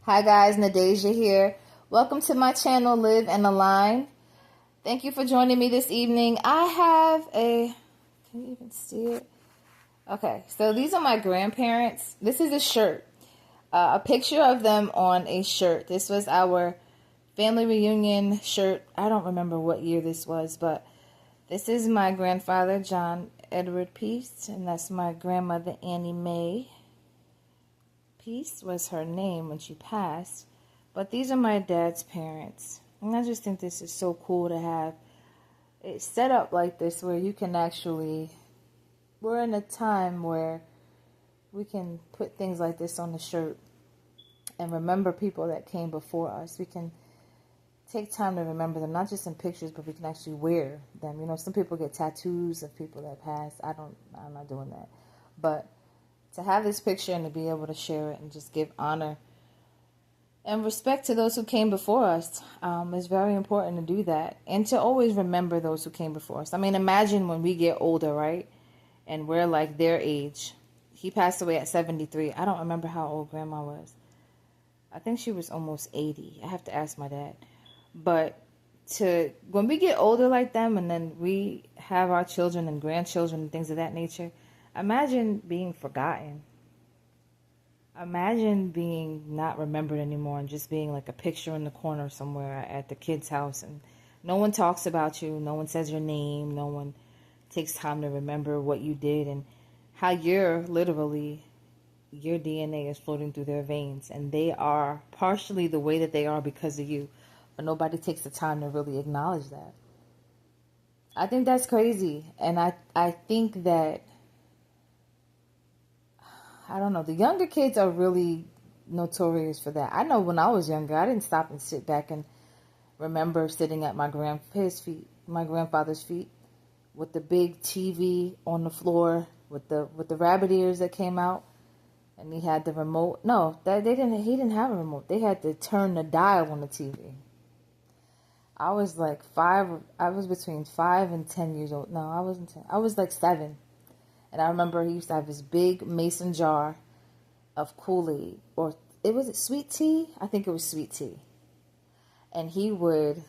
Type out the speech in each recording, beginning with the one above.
Hi guys, Nadeja here. Welcome to my channel, Live and Align. Thank you for joining me this evening. I have can you even see it? Okay, so these are my grandparents. This is a shirt, a picture of them on a shirt. This was our family reunion shirt. I don't remember what year this was, but this is my grandfather, John Edward Peace, and that's my grandmother, Annie Mae. Peace was her name when she passed, but these are my dad's parents. And I just think this is so cool to have it set up like this where you can actually, we're in a time where we can put things like this on the shirt and remember people that came before us. We can take time to remember them, not just in pictures, but we can actually wear them. You know, some people get tattoos of people that passed. I'm not doing that. But to have this picture and to be able to share it and just give honor and respect to those who came before us is very important to do that. And to always remember those who came before us. I mean, imagine when we get older, right? And we're like their age. He passed away at 73. I don't remember how old Grandma was. I think she was almost 80. I have to ask my dad. But when we get older like them and then we have our children and grandchildren and things of that nature, imagine being forgotten. Imagine being not remembered anymore and just being like a picture in the corner somewhere at the kid's house. And no one talks about you. No one says your name. No one takes time to remember what you did and how your DNA is floating through their veins. And they are partially the way that they are because of you. But nobody takes the time to really acknowledge that. I think that's crazy. And I think that, I don't know, the younger kids are really notorious for that. I know when I was younger, I didn't stop and sit back and remember sitting at my grandfather's feet with the big TV on the floor with the rabbit ears that came out, and he had the remote. No, he didn't have a remote. They had to turn the dial on the TV. I was like I was between 5 and 10 years old. No, I wasn't 10. I was like 7. And I remember he used to have this big mason jar of Kool-Aid. Or was it sweet tea? I think it was sweet tea. And he would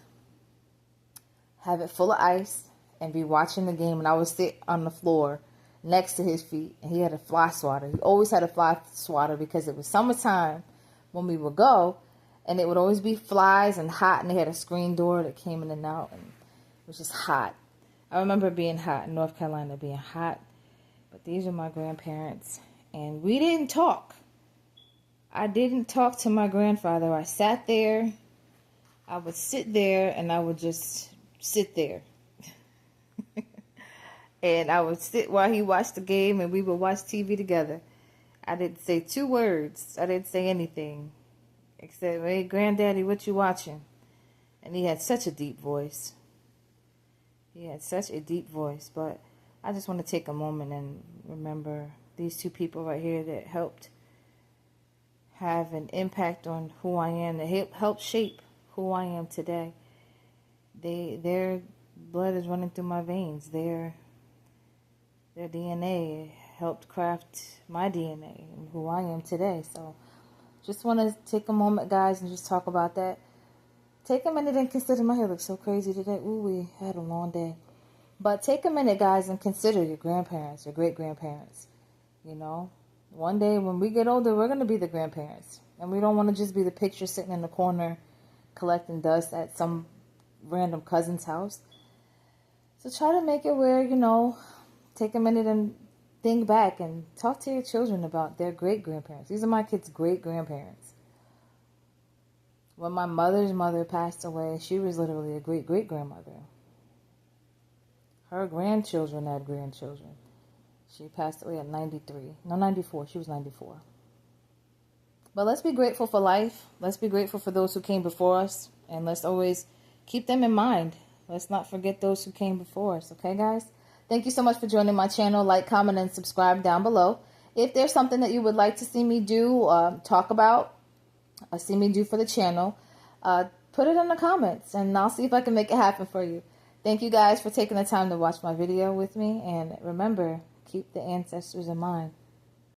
have it full of ice and be watching the game. And I would sit on the floor next to his feet. And he had a fly swatter. He always had a fly swatter because it was summertime when we would go. And it would always be flies and hot. And they had a screen door that came in and out. And it was just hot. I remember being hot in North Carolina, being hot. But these are my grandparents, and we didn't talk. I didn't talk to my grandfather. I sat there. I would sit there, and I would just sit there. And I would sit while he watched the game, and we would watch TV together. I didn't say 2 words. I didn't say anything. Except, hey, Granddaddy, what you watching? And he had such a deep voice. But I just want to take a moment and remember these 2 people right here that helped have an impact on who I am, that helped shape who I am today. Their blood is running through my veins. Their DNA helped craft my DNA and who I am today. So just want to take a moment, guys, and just talk about that. Take a minute and consider. My hair looks so crazy today. Ooh, we had a long day. But take a minute, guys, and consider your grandparents, your great-grandparents. You know, one day when we get older, we're going to be the grandparents. And we don't want to just be the picture sitting in the corner collecting dust at some random cousin's house. So try to make it where, you know, take a minute and think back and talk to your children about their great-grandparents. These are my kids' great-grandparents. When my mother's mother passed away, she was literally a great-great-grandmother. Her grandchildren had grandchildren. She passed away at 93. No, 94. She was 94. But let's be grateful for life. Let's be grateful for those who came before us. And let's always keep them in mind. Let's not forget those who came before us. Okay, guys? Thank you so much for joining my channel. Like, comment, and subscribe down below. If there's something that you would like to see me do, talk about, or see me do for the channel, put it in the comments. And I'll see if I can make it happen for you. Thank you guys for taking the time to watch my video with me. And remember, keep the ancestors in mind.